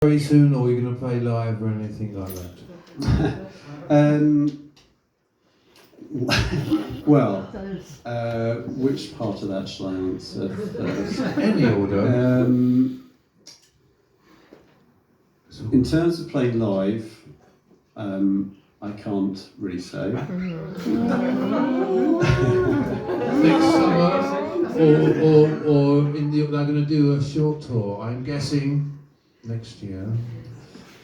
Very soon, or are you going to play live or anything like that? Well, which part of that shall I answer first? Any order. In terms of playing live, I can't really say. Next summer, or they're going to do a short tour. I'm guessing next year.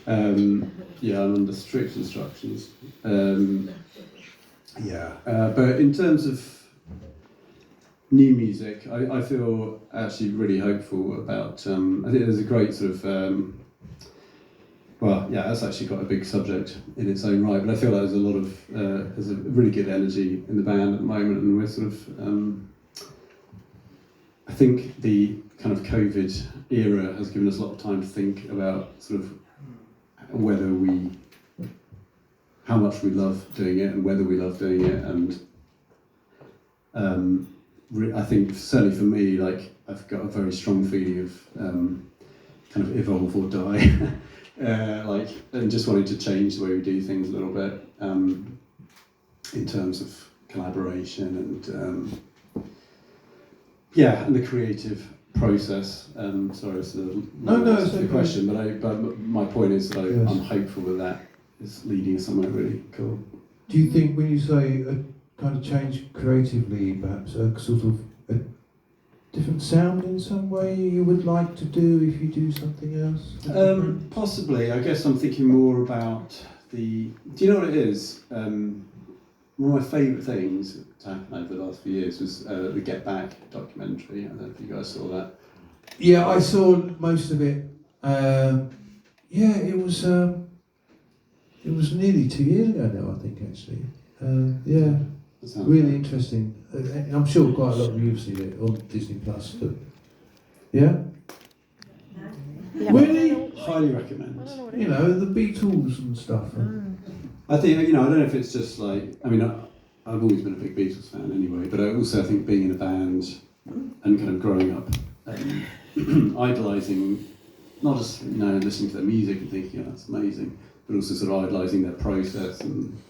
Yeah, I'm under strict instructions. But in terms of new music, I feel actually really hopeful about. I think there's a great sort of. That's actually quite a big subject in its own right. But I feel like there's a lot of there's a really good energy in the band at the moment, and we're sort of. I think the kind of COVID era has given us a lot of time to think about sort of how much we love doing it and whether we love doing it, and I think certainly for me, like I've got a very strong feeling of kind of evolve or die, and just wanting to change the way we do things a little bit in terms of collaboration and and the creative process. Sorry, it's the question, but my point is that I'm hopeful that is leading somewhere really cool. Do you think when you say a kind of change creatively, perhaps a sort of a different sound in some way you would like to do if you do something else? Possibly. I guess I'm thinking more about do you know what it is? One of my favourite things to happen over the last few years was the Get Back documentary. I don't know if you guys saw that. Yeah, I saw most of it. It was nearly 2 years ago now, I think, actually. Really interesting. I'm sure quite a lot of you have seen it on Disney Plus. But yeah? Really? Highly recommend. You know, the Beatles and stuff. I think, I don't know if it's just like, I've always been a big Beatles fan anyway, but I also think being in a band and kind of growing up, idolising, not just, listening to their music and thinking, that's amazing, but also sort of idolising their process and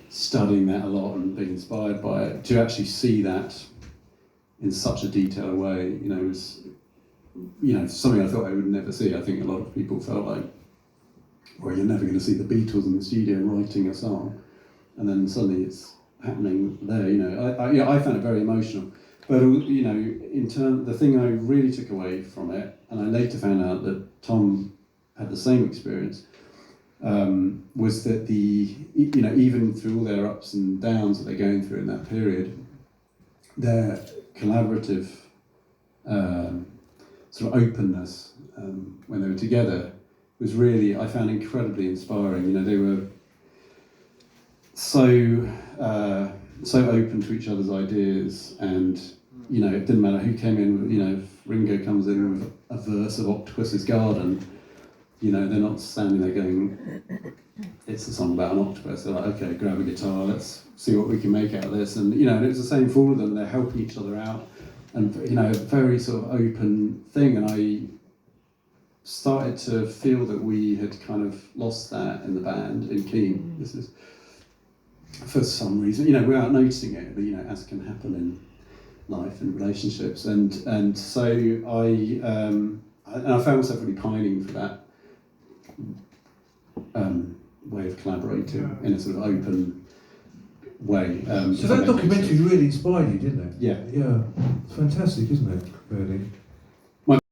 studying that a lot and being inspired by it. To actually see that in such a detailed way, was, something I thought I would never see. I think a lot of people felt like, well, you're never going to see the Beatles in the studio writing a song, and then suddenly it's happening there. I found it very emotional. But the thing I really took away from it, and I later found out that Tom had the same experience, was that even through all their ups and downs that they're going through in that period, their collaborative sort of openness when they were together was really, I found, incredibly inspiring. They were so open to each other's ideas, and it didn't matter who came in. If Ringo comes in with a verse of Octopus's Garden, they're not standing there going, it's a song about an octopus. They're like, okay, grab a guitar, let's see what we can make out of this. And and it was the same for all of them. They're helping each other out, and a very sort of open thing. And I started to feel that we had kind of lost that in the band in Keane. This is for some reason, without noticing it, but as can happen in life and relationships, and so I found myself really pining for that way of collaborating in a sort of open way. So that documentary really inspired you, didn't it? Yeah. Yeah. It's fantastic, isn't it? Really.